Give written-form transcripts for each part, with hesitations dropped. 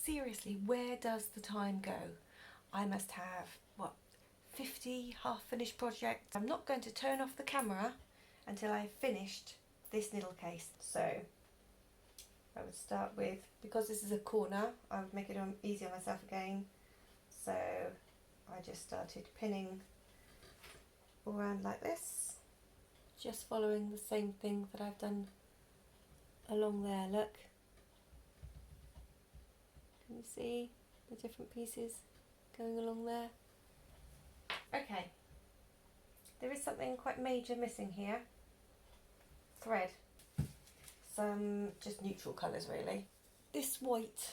seriously, where does the time go? I must have, what, 50 half-finished projects. I'm not going to turn off the camera until I've finished this needle case. So I would start with, because this is a corner, I would make it easy on myself again. So I just started pinning all around like this, just following the same thing that I've done along there. Look, can you see the different pieces going along there? Okay, there is something quite major missing here. Thread. Some just neutral colours really. This white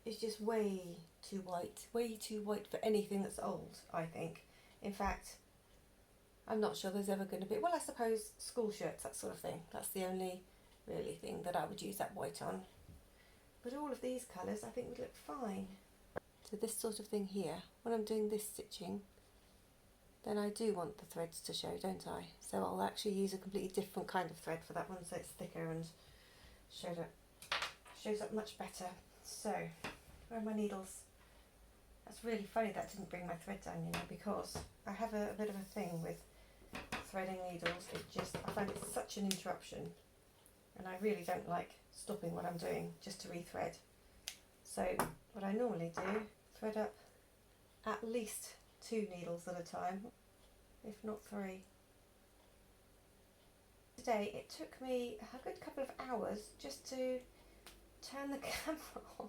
is just way too white for anything that's old, I think. In fact, I'm not sure there's ever going to be, well, I suppose school shirts, that sort of thing. That's the only really thing that I would use that white on. But all of these colours I think would look fine. So this sort of thing here, when I'm doing this stitching, then I do want the threads to show, don't I? So I'll actually use a completely different kind of thread for that one, so it's thicker and shows up much better. So, where are my needles? That's really funny that didn't bring my thread down, you know, because I have a bit of a thing with threading needles. I find it such an interruption, and I really don't like stopping what I'm doing just to rethread. So what I normally do, thread up at least 2 needles at a time, if not 3. Today it took me a good couple of hours just to turn the camera on.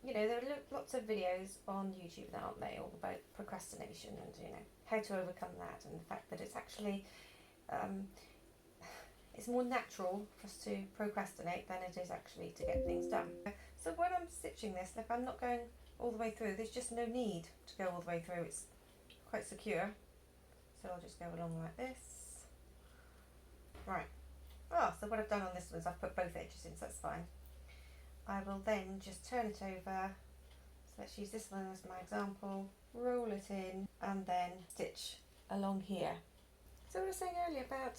You know, there are lots of videos on YouTube now, aren't they, all about procrastination and, you know, how to overcome that, and the fact that it's actually it's more natural for us to procrastinate than it is actually to get things done. So when I'm stitching this, look, I'm not going all the way through. There's just no need to go all the way through. It's quite secure. So I'll just go along like this. Right. Oh, so what I've done on this one is I've put both edges in, so that's fine. I will then just turn it over. So let's use this one as my example. Roll it in and then stitch along here. So what I was saying earlier about,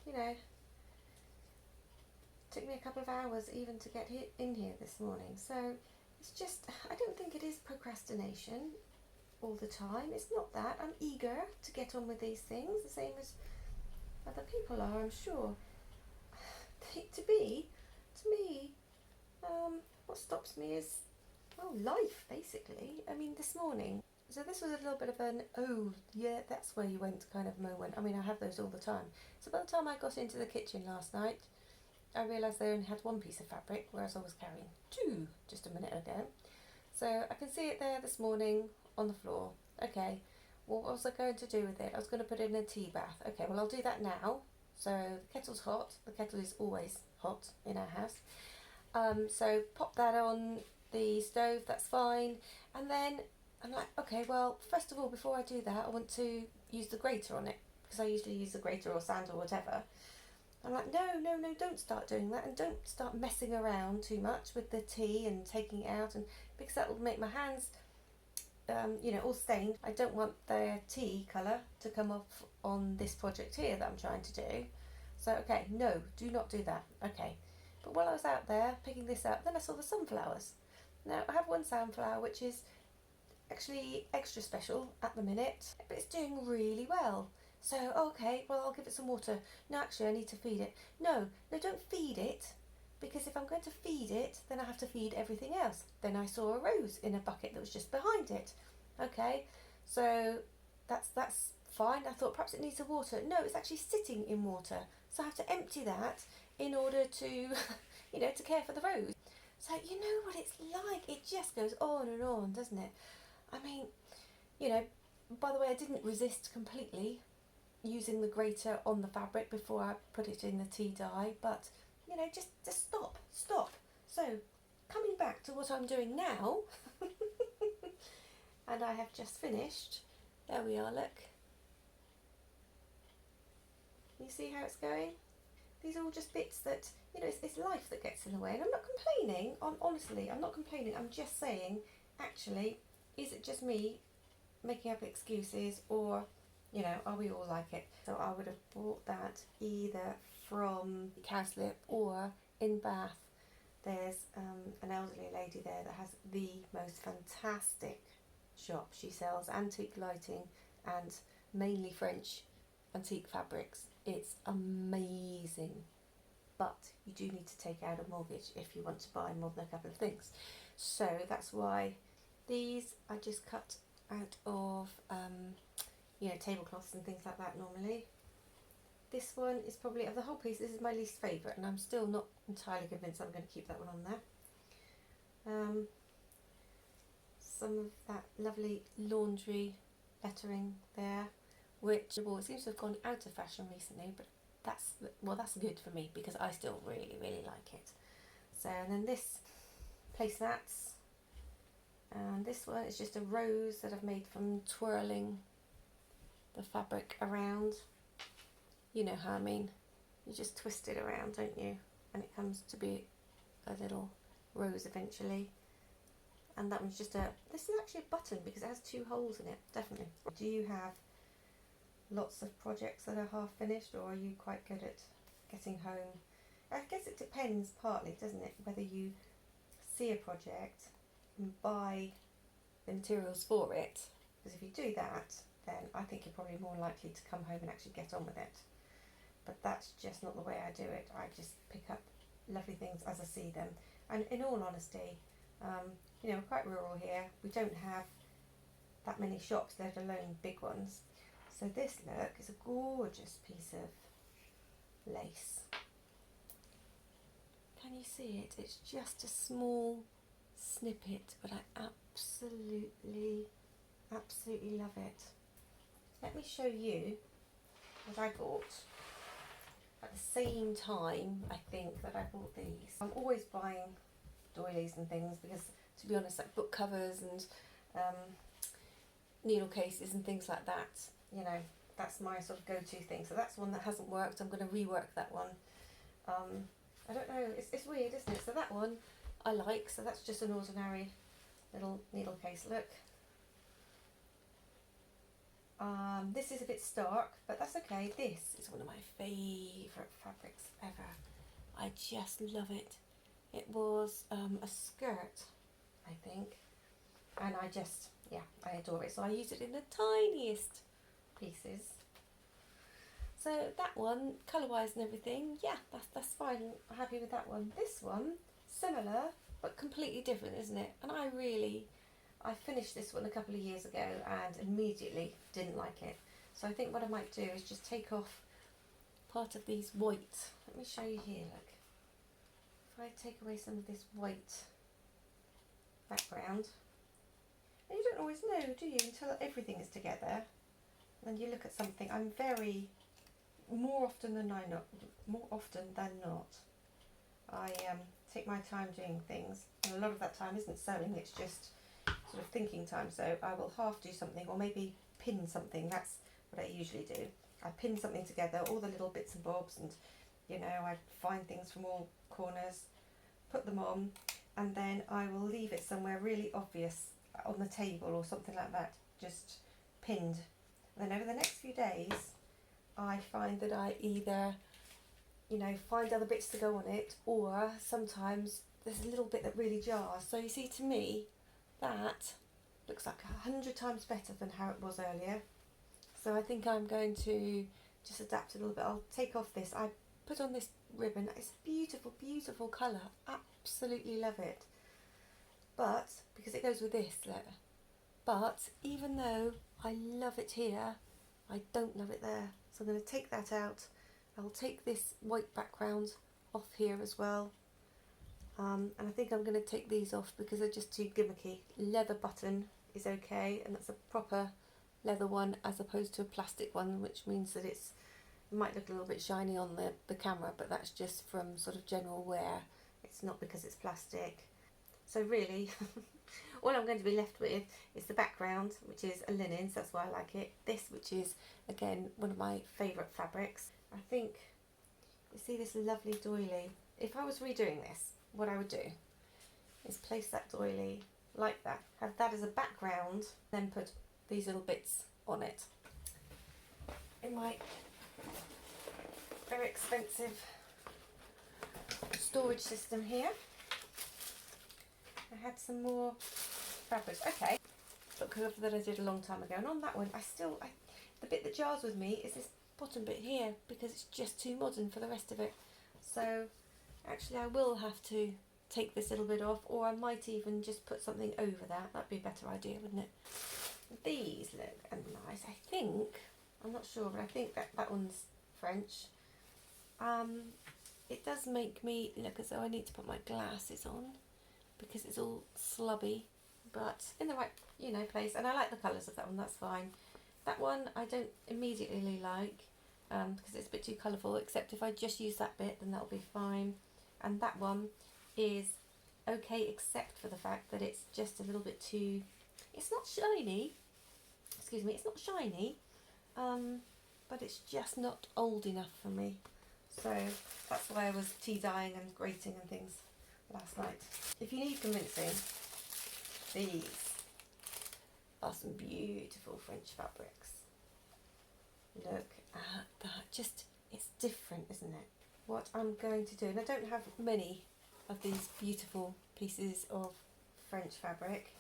you know, it took me a couple of hours even to get in here this morning. So it's just, I don't think it is procrastination all the time. It's not that. I'm eager to get on with these things, the same as other people are, I'm sure. To me, what stops me is, well, life, basically. I mean, this morning, so this was a little bit of an, oh, yeah, that's where you went kind of moment. I mean, I have those all the time. So by the time I got into the kitchen last night, I realised they only had 1 piece of fabric, whereas I was carrying 2 just a minute ago. So I can see it there this morning on the floor. Okay, well, what was I going to do with it? I was going to put it in a tea bath. Okay, well, I'll do that now. So the kettle's hot. The kettle is always hot in our house. So pop that on the stove, that's fine. And then I'm like, okay, well, first of all, before I do that, I want to use the grater on it, because I usually use the grater or sand or whatever. I'm like, no, don't start doing that, and don't start messing around too much with the tea and taking it out, and because that will make my hands, you know, all stained. I don't want the tea colour to come off on this project here that I'm trying to do. So, okay, no, do not do that. Okay. But while I was out there picking this up, then I saw the sunflowers. Now, I have one sunflower which is actually extra special at the minute, but it's doing really well. So, okay, well, I'll give it some water. No, actually, I need to feed it. No, don't feed it, because if I'm going to feed it, then I have to feed everything else. Then I saw a rose in a bucket that was just behind it. Okay, so that's fine. I thought perhaps it needs some water. No, it's actually sitting in water. So I have to empty that in order to, you know, to care for the rose. So you know what it's like. It just goes on and on, doesn't it? I mean, you know, by the way, I didn't resist completely using the grater on the fabric before I put it in the tea dye, but, you know, just stop. So, coming back to what I'm doing now, and I have just finished. There we are, look. You see how it's going? These are all just bits that, you know, it's life that gets in the way. And I'm not complaining, honestly, I'm not complaining. I'm just saying, actually, is it just me making up excuses, or, you know, are we all like it? So I would have bought that either from Cowslip or in Bath. There's an elderly lady there that has the most fantastic shop. She sells antique lighting and mainly French antique fabrics. It's amazing, but you do need to take out a mortgage if you want to buy more than a couple of things. So that's why these I just cut out of tablecloths and things like that normally. This one is probably, of the whole piece, this is my least favourite, and I'm still not entirely convinced I'm going to keep that one on there. Some of that lovely laundry lettering there, which it seems to have gone out of fashion recently, but that's good for me because I still really like it. So, and then this placemats, and this one is just a rose that I've made from twirling the fabric around. You know how I mean. You just twist it around, don't you? And it comes to be a little rose eventually. And that one's just this is actually a button because it has 2 holes in it, definitely. Do you have lots of projects that are half finished, or are you quite good at getting home? I guess it depends partly, doesn't it, whether you see a project and buy the materials for it. Because if you do that, then I think you're probably more likely to come home and actually get on with it. But that's just not the way I do it. I just pick up lovely things as I see them. And in all honesty, we're quite rural here. We don't have that many shops, let alone big ones. So this, look, is a gorgeous piece of lace. Can you see it? It's just a small snippet, but I absolutely love it. Let me show you what I bought at the same time. I think that I bought these. I'm always buying doilies and things because, to be honest, like book covers and needle cases and things like that, that's my sort of go-to thing. So that's one that hasn't worked. I'm going to rework that one. I don't know, it's weird, isn't it? So that one I like, so that's just an ordinary little needle case. Look, this is a bit stark, but that's okay. This is one of my favourite fabrics ever. I just love it. It was a skirt, I think, and I adore it. So I use it in the tiniest pieces. So that one, colour-wise and everything, yeah, that's fine. I'm happy with that one. This one, similar, but completely different, isn't it? And I finished this one a couple of years ago and immediately didn't like it. So I think what I might do is just take off part of these white. Let me show you here, look. If I take away some of this white background, and you don't always know, do you, until everything is together. And then you look at something. I'm more often than not, I take my time doing things, and a lot of that time isn't sewing, it's just sort of thinking time. So I will half do something, or maybe pin something. That's what I usually do. I pin something together, all the little bits and bobs, and I find things from all corners, put them on, and then I will leave it somewhere really obvious on the table or something like that, just pinned. And then over the next few days, I find that I either, find other bits to go on it, or sometimes there's a little bit that really jars. So you see, to me, that looks like 100 times better than how it was earlier. So I think I'm going to just adapt a little bit. I'll take off this. I put on this ribbon. It's a beautiful, beautiful colour. Absolutely love it. But, because it goes with this, look. But even though I love it here, I don't love it there. So I'm going to take that out. I'll take this white background off here as well. And I think I'm going to take these off because they're just too gimmicky. Leather button is okay, and that's a proper leather one as opposed to a plastic one, which means that it might look a little bit shiny on the camera, but that's just from sort of general wear. It's not because it's plastic. So really, all I'm going to be left with is the background, which is a linen, so that's why I like it. This, which is, again, one of my favourite fabrics. I think, you see this lovely doily? If I was redoing this, what I would do is place that doily like that, have that as a background, then put these little bits on it. In my very expensive storage system here, had some more fabrics. Okay, book cover that I did a long time ago, and on that one the bit that jars with me is this bottom bit here because it's just too modern for the rest of it. So actually I will have to take this little bit off, or I might even just put something over that. That'd be a better idea, wouldn't it? These look nice. I think, I'm not sure, but I think that one's French. It does make me look as though I need to put my glasses on because it's all slubby, but in the right, place. And I like the colours of that one, that's fine. That one I don't immediately like because it's a bit too colourful, except if I just use that bit, then that'll be fine. And that one is okay, except for the fact that it's just a little bit too, it's not shiny, it's not shiny, but it's just not old enough for me. So that's why I was tea dyeing and grating and things last night. If you need convincing, these are some beautiful French fabrics. Look at that, it's different, isn't it? What I'm going to do, and I don't have many of these beautiful pieces of French fabric,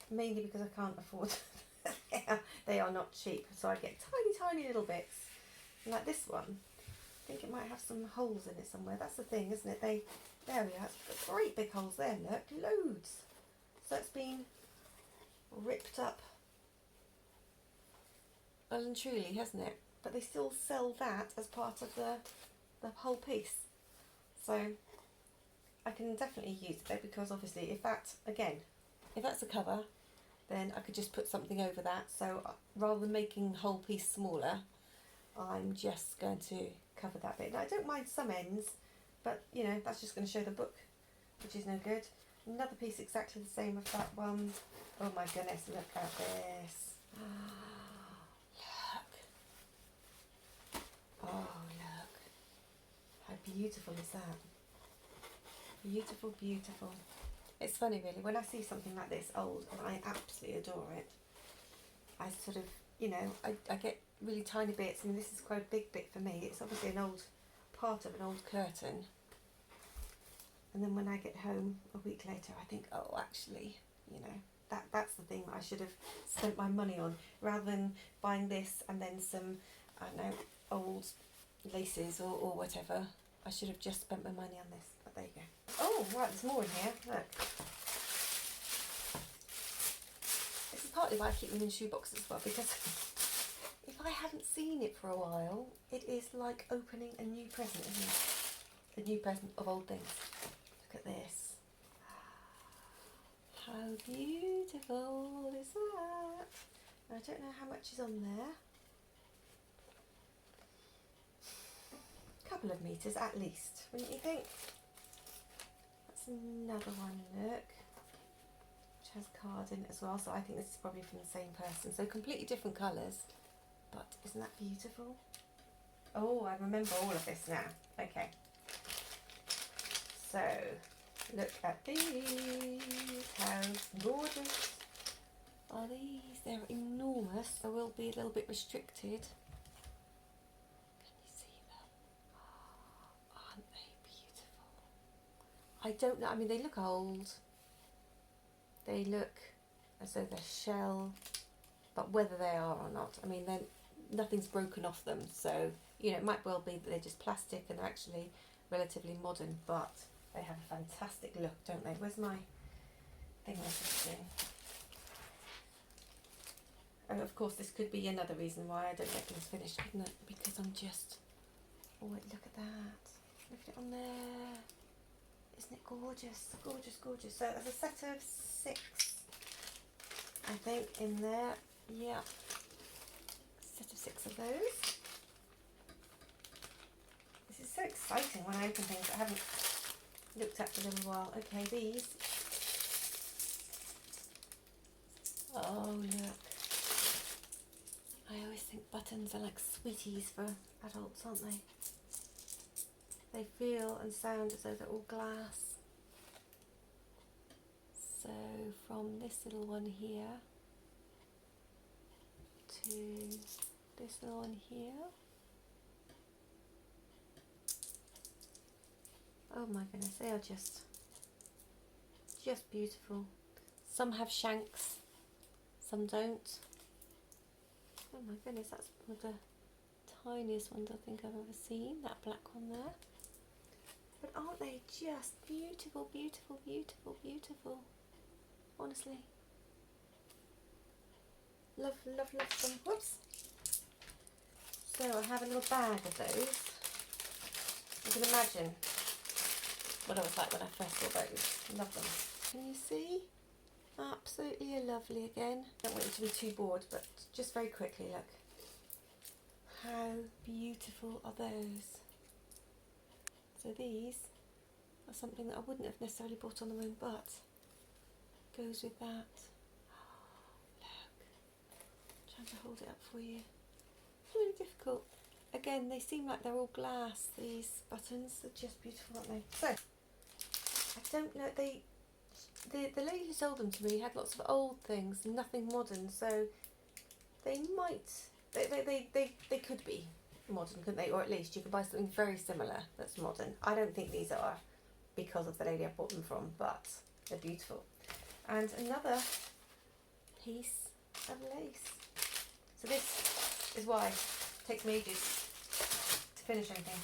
mainly because I can't afford them. They are not cheap, so I get tiny little bits. Like this one, I think it might have some holes in it somewhere. That's the thing, isn't it? There we are. It's got great big holes there, look, loads. So it's been ripped up well and truly, hasn't it? But they still sell that as part of the whole piece. So I can definitely use it, because obviously if that's a cover, then I could just put something over that. So rather than making the whole piece smaller, I'm just going to cover that bit. Now, I don't mind some ends, but that's just going to show the book, which is no good. Another piece exactly the same of that one. Oh my goodness, look at this. Look. Oh, look. How beautiful is that? Beautiful, beautiful. It's funny really, when I see something like this old, and I absolutely adore it, I sort of, I get really tiny bits. I mean, this is quite a big bit for me. It's obviously an old part of an old curtain. And then when I get home a week later, I think, oh, actually, that's the thing that I should have spent my money on, rather than buying this and then some, I don't know, old laces or whatever. I should have just spent my money on this, but there you go. Oh, right, there's more in here, look. This is partly why I keep them in shoe boxes as well, because if I haven't seen it for a while, it is like opening a new present, isn't it? A new present of old things. Look at this. How beautiful is that? I don't know how much is on there. A couple of metres at least, wouldn't you think? That's another one, look, which has cards in it as well, so I think this is probably from the same person. So completely different colours, but isn't that beautiful? Oh, I remember all of this now. Okay. So, look at these. How gorgeous are these? They're enormous. I will be a little bit restricted. Can you see them? Aren't they beautiful? I don't know. I mean, they look old. They look as though they're shell, but whether they are or not, I mean, then nothing's broken off them. So, it might well be that they're just plastic and they're actually relatively modern, but they have a fantastic look, don't they? Where's my thing I was doing? And of course, this could be another reason why I don't get things finished, couldn't it? Because I'm just, oh, wait, look at that. Look at it on there. Isn't it gorgeous? Gorgeous, gorgeous. So there's a set of 6, I think, in there. Yeah. Set of 6 of those. This is so exciting when I open things that I haven't looked at for a little while. Okay, these. Oh, look. I always think buttons are like sweeties for adults, aren't they? They feel and sound as though they're all glass. So from this little one here to this little one here. Oh my goodness, they are just just beautiful. Some have shanks, some don't. Oh my goodness, that's one of the tiniest ones I think I've ever seen, that black one there. But aren't they just beautiful, beautiful, beautiful, beautiful? Honestly. Love, love, love them. Whoops. So I have a little bag of those. You can imagine what I was like when I first saw those. Love them. Can you see? Absolutely lovely again. Don't want you to be too bored, but just very quickly look. How beautiful are those? So these are something that I wouldn't have necessarily bought on their own, but goes with that. Look. I'm trying to hold it up for you. It's really difficult. Again, they seem like they're all glass, these buttons. They're just beautiful, aren't they? So, I don't know, the lady who sold them to me had lots of old things, nothing modern, so they might, they could be modern, couldn't they? Or at least you could buy something very similar that's modern. I don't think these are, because of the lady I bought them from, but they're beautiful. And another piece of lace. So this is why it takes me ages to finish anything.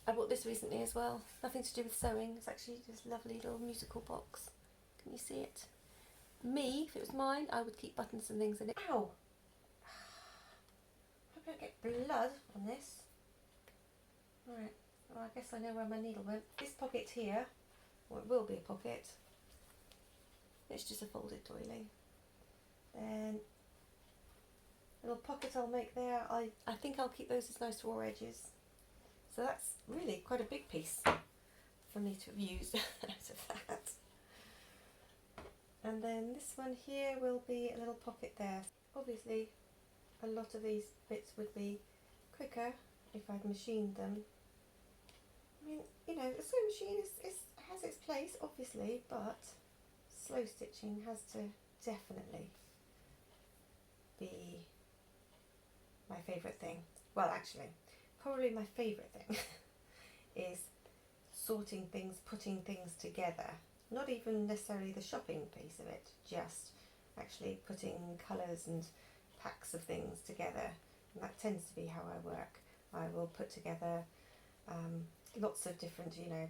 I bought this recently as well. Nothing to do with sewing. It's actually this lovely little musical box. Can you see it? Me, if it was mine, I would keep buttons and things in it. Ow! Hope I don't get blood on this. Right. Well, I guess I know where my needle went. This pocket here, or it will be a pocket. It's just a folded doily. Then a little pocket I'll make there. I think I'll keep those as nice raw edges. So that's really quite a big piece for me to have used out of that. And then this one here will be a little pocket there. Obviously a lot of these bits would be quicker if I'd machined them. I mean, you know, the sewing machine has its place obviously, but slow stitching has to definitely be my favourite thing. Well, actually, probably my favourite thing is sorting things, putting things together. Not even necessarily the shopping piece of it, just actually putting colours and packs of things together. And that tends to be how I work. I will put together lots of different, you know,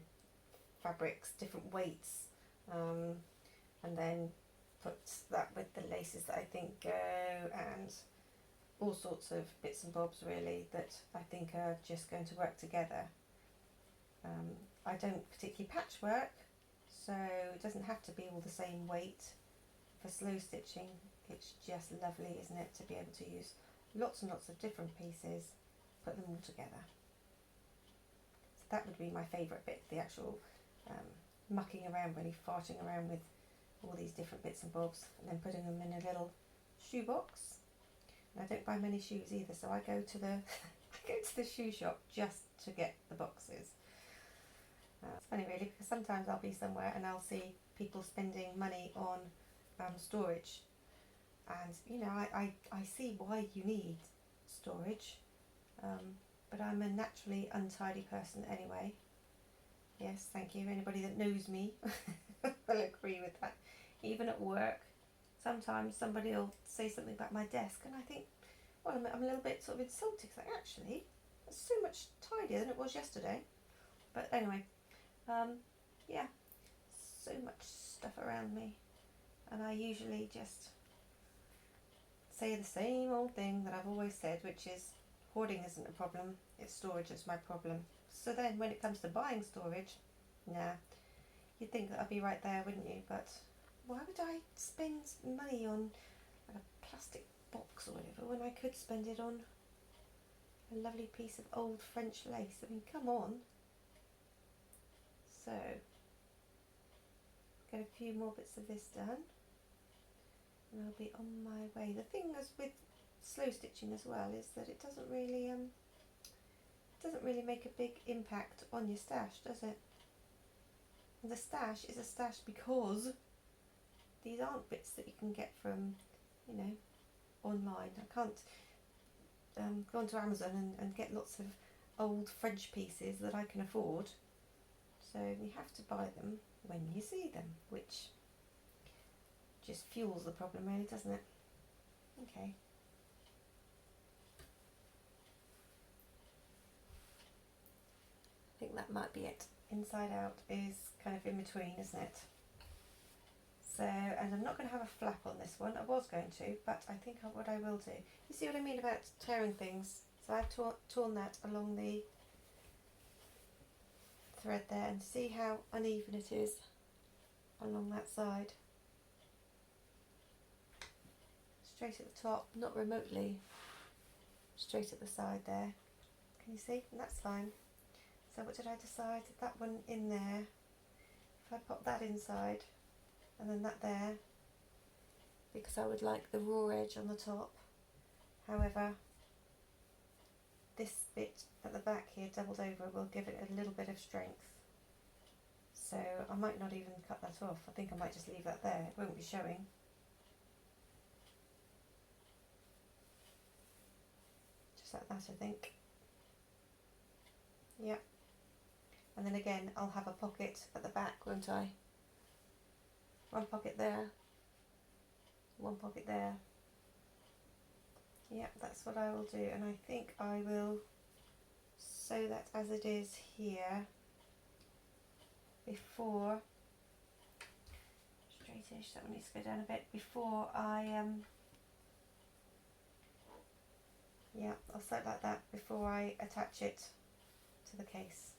fabrics, different weights, and then put that with the laces that I think go, and all sorts of bits and bobs really that I think are just going to work together. I don't particularly patchwork, so it doesn't have to be all the same weight for slow stitching. It's just lovely, isn't it, to be able to use lots and lots of different pieces, put them all together. So that would be my favourite bit, the actual mucking around, really farting around with all these different bits and bobs, and then putting them in a little shoe box. And I don't buy many shoes either, so I go to the I go to the shoe shop just to get the boxes. It's funny really, because sometimes I'll be somewhere and I'll see people spending money on storage, and you know, I see why you need storage, but I'm a naturally untidy person anyway. Yes, thank you. Anybody that knows me will agree with that. Even at work, sometimes somebody will say something about my desk and I think, well, I'm a little bit sort of insulted. It's like, actually, it's so much tidier than it was yesterday. But anyway, yeah, so much stuff around me, and I usually just say the same old thing that I've always said, which is hoarding isn't a problem, it's storage that's my problem. So then when it comes to buying storage, nah, you'd think that I'd be right there, wouldn't you? But why would I spend money on like a plastic box or whatever when I could spend it on a lovely piece of old French lace? I mean, come on. So, get a few more bits of this done and I'll be on my way. The thing is with slow stitching as well is that it doesn't really make a big impact on your stash, does it? And the stash is a stash because these aren't bits that you can get from, you know, online. I can't go onto Amazon and get lots of old French pieces that I can afford. So you have to buy them when you see them, which just fuels the problem really, doesn't it? Okay. I think that might be it. Inside out is kind of in between, isn't it? So, and I'm not going to have a flap on this one. I was going to, but I think what I will do, you see what I mean about tearing things? So I've torn that along the thread there, and see how uneven it is along that side. Straight at the top, not remotely straight at the side there. Can you see? And that's fine. So what did I decide? That one in there, if I pop that inside and then that there, because I would like the raw edge on the top. However, this bit at the back here doubled over will give it a little bit of strength. So I might not even cut that off. I think I might just leave that there. It won't be showing. Just like that, I think. Yep. And then again, I'll have a pocket at the back, won't I? One pocket there. One pocket there. Yep, that's what I will do. And I think I will sew that as it is here before, straightish, that one needs to go down a bit, before I, yeah, I'll sew it like that before I attach it to the case.